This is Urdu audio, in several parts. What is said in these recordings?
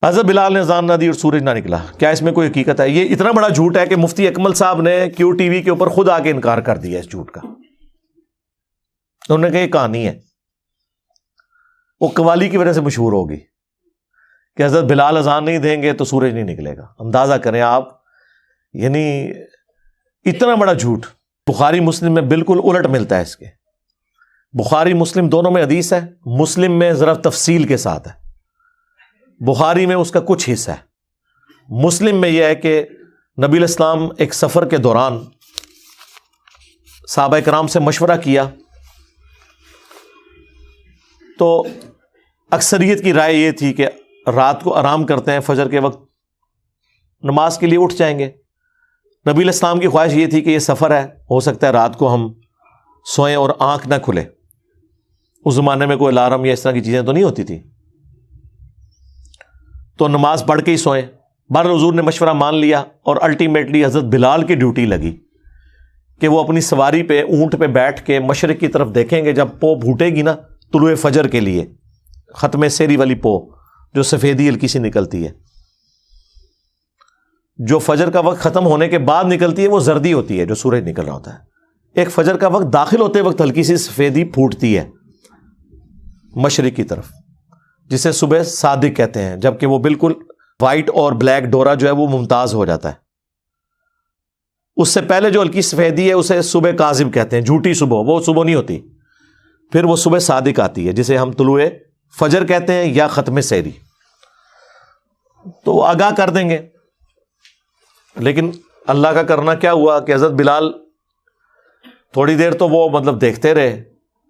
حضرت بلال نے اذان نہ دی اور سورج نہ نکلا، کیا اس میں کوئی حقیقت ہے؟ یہ اتنا بڑا جھوٹ ہے کہ مفتی اکمل صاحب نے کیو ٹی وی کے اوپر خود آ کے انکار کر دیا اس جھوٹ کا۔ انہوں نے کہا یہ کہانی ہے، وہ قوالی کی وجہ سے مشہور ہوگی کہ حضرت بلال اذان نہیں دیں گے تو سورج نہیں نکلے گا۔ اندازہ کریں آپ، یعنی اتنا بڑا جھوٹ۔ بخاری مسلم میں بالکل الٹ ملتا ہے اس کے۔ بخاری مسلم دونوں میں حدیث ہے، مسلم میں ذرا تفصیل کے ساتھ ہے، بخاری میں اس کا کچھ حصہ ہے۔ مسلم میں یہ ہے کہ نبی علیہ السلام ایک سفر کے دوران صحابہ کرام سے مشورہ کیا تو اکثریت کی رائے یہ تھی کہ رات کو آرام کرتے ہیں، فجر کے وقت نماز کے لیے اٹھ جائیں گے۔ نبی علیہ السلام کی خواہش یہ تھی کہ یہ سفر ہے، ہو سکتا ہے رات کو ہم سوئیں اور آنکھ نہ کھلے۔ اس زمانے میں کوئی الارم یا اس طرح کی چیزیں تو نہیں ہوتی تھی، تو نماز پڑھ کے ہی سوئیں۔ بہرحال حضور نے مشورہ مان لیا اور الٹیمیٹلی حضرت بلال کی ڈیوٹی لگی کہ وہ اپنی سواری پہ، اونٹ پہ بیٹھ کے مشرق کی طرف دیکھیں گے۔ جب پو پھوٹے گی نا طلوع فجر کے لیے، ختم سیری والی پو جو سفیدی ہلکی سی نکلتی ہے، جو فجر کا وقت ختم ہونے کے بعد نکلتی ہے وہ زردی ہوتی ہے جو سورج نکل رہا ہوتا ہے۔ ایک فجر کا وقت داخل ہوتے وقت ہلکی سی سفیدی پھوٹتی ہے مشرق کی طرف، جسے صبح صادق کہتے ہیں، جبکہ وہ بالکل وائٹ اور بلیک ڈورا جو ہے وہ ممتاز ہو جاتا ہے۔ اس سے پہلے جو ہلکی سفیدی ہے اسے صبح کاذب کہتے ہیں، جھوٹی صبح، وہ صبح نہیں ہوتی۔ پھر وہ صبح صادق آتی ہے جسے ہم طلوع فجر کہتے ہیں یا ختم سیری، تو وہ آگاہ کر دیں گے۔ لیکن اللہ کا کرنا کیا ہوا کہ حضرت بلال تھوڑی دیر تو وہ مطلب دیکھتے رہے،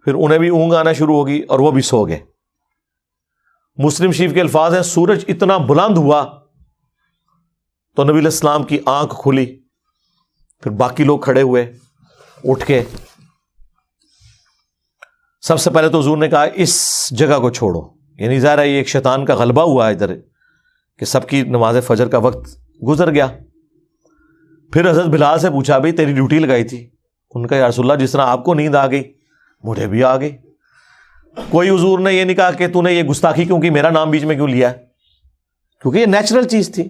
پھر انہیں بھی اونگ آنا شروع ہوگی اور وہ بھی سو گئے۔ مسلم شریف کے الفاظ ہیں، سورج اتنا بلند ہوا تو نبی علیہ السلام کی آنکھ کھلی، پھر باقی لوگ کھڑے ہوئے اٹھ کے۔ سب سے پہلے تو حضور نے کہا اس جگہ کو چھوڑو، یعنی ظاہر ہے یہ ایک شیطان کا غلبہ ہوا ہے ادھر کہ سب کی نماز فجر کا وقت گزر گیا۔ پھر حضرت بلال سے پوچھا بھائی تیری ڈیوٹی لگائی تھی؟ ان کا یا رسول اللہ جس طرح آپ کو نیند آ گئی مجھے بھی آ گئی۔ کوئی حضور نے یہ نہیں کہا کہ تو نے یہ گستاخی کیوں کی، میرا نام بیچ میں کیوں لیا ہے، کیونکہ یہ نیچرل چیز تھی۔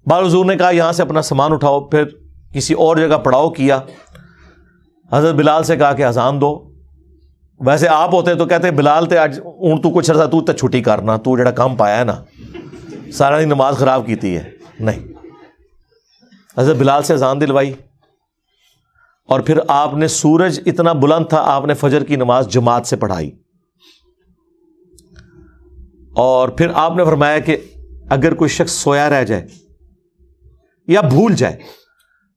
بعض حضور نے کہا یہاں سے اپنا سامان اٹھاؤ، پھر کسی اور جگہ پڑاؤ کیا۔ حضرت بلال سے کہا کہ اذان دو۔ ویسے آپ ہوتے تو کہتے بلال تے آج اون تو کچھ عرصہ تو چھٹی کرنا، تو جڑا کام پایا ہے نا سارا دن نماز خراب کیتی ہے۔ نہیں، حضرت بلال سے اذان دلوائی، اور پھر آپ نے، سورج اتنا بلند تھا، آپ نے فجر کی نماز جماعت سے پڑھائی۔ اور پھر آپ نے فرمایا کہ اگر کوئی شخص سویا رہ جائے یا بھول جائے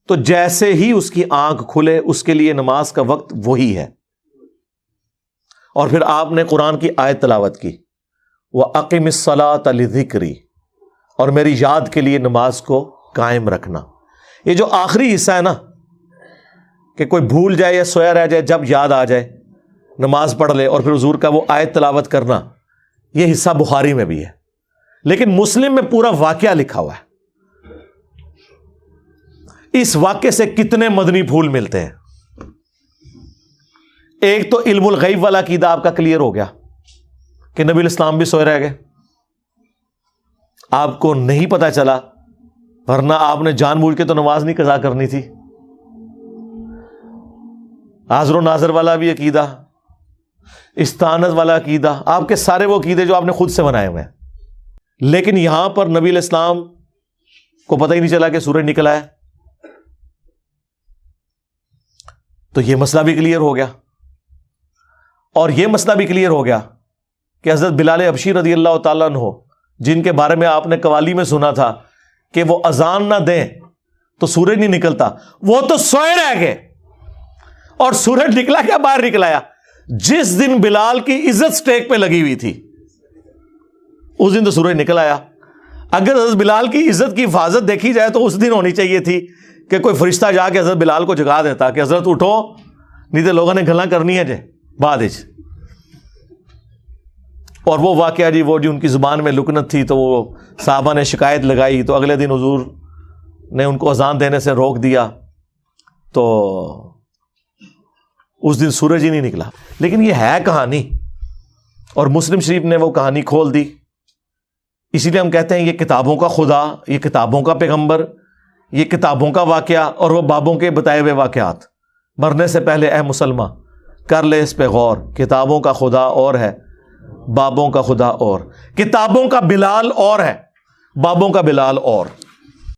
تو جیسے ہی اس کی آنکھ کھلے اس کے لیے نماز کا وقت وہی ہے۔ اور پھر آپ نے قرآن کی آیت تلاوت کی، وَأَقِمِ الصَّلَاةَ لِذِكْرِي، اور میری یاد کے لیے نماز کو قائم رکھنا۔ یہ جو آخری حصہ ہے نا کہ کوئی بھول جائے یا سویا رہ جائے، جب یاد آ جائے نماز پڑھ لے، اور پھر حضور کا وہ آیت تلاوت کرنا، یہ حصہ بخاری میں بھی ہے، لیکن مسلم میں پورا واقعہ لکھا ہوا ہے۔ اس واقعے سے کتنے مدنی پھول ملتے ہیں۔ ایک تو علم الغیب والا عقیدہ آپ کا کلیئر ہو گیا کہ نبی علیہ السلام بھی سوئے رہ گئے، آپ کو نہیں پتا چلا، ورنہ آپ نے جان بوجھ کے تو نماز نہیں قضا کرنی تھی۔ حاضر و ناظر والا بھی عقیدہ، استعانت والا عقیدہ، آپ کے سارے وہ عقیدے جو آپ نے خود سے بنائے ہوئے ہیں، لیکن یہاں پر نبی علیہ السلام کو پتہ ہی نہیں چلا کہ سورج نکلا ہے، تو یہ مسئلہ بھی کلیئر ہو گیا۔ اور یہ مسئلہ بھی کلیئر ہو گیا کہ حضرت بلال حبشی رضی اللہ تعالیٰ عنہ، جن کے بارے میں آپ نے قوالی میں سنا تھا کہ وہ اذان نہ دیں تو سورج نہیں نکلتا، وہ تو سوئے رہ گئے اور سورج نکلا کیا، باہر نکل آیا۔ جس دن بلال کی عزت سٹیک پہ لگی ہوئی تھی اس دن تو سورج نکل آیا۔ اگر حضرت بلال کی عزت کی حفاظت دیکھی جائے تو اس دن ہونی چاہیے تھی کہ کوئی فرشتہ جا کے حضرت بلال کو جگا دیتا کہ حضرت اٹھو، نہیں تو لوگوں نے گلاں کرنی ہے جے بعد وچ۔ اور وہ واقعہ جی، وہ جو ان کی زبان میں لکنت تھی تو وہ صحابہ نے شکایت لگائی، تو اگلے دن حضور نے ان کو اذان دینے سے روک دیا، تو اس دن سورج ہی نہیں نکلا۔ لیکن یہ ہے کہانی، اور مسلم شریف نے وہ کہانی کھول دی اسی لیے ہم کہتے ہیں یہ کتابوں کا خدا، یہ کتابوں کا پیغمبر، یہ کتابوں کا واقعہ، اور وہ بابوں کے بتائے ہوئے واقعات۔ مرنے سے پہلے اے مسلمان کر لے اس پہ غور، کتابوں کا خدا اور ہے، بابوں کا خدا اور، کتابوں کا بلال اور ہے، بابوں کا بلال اور۔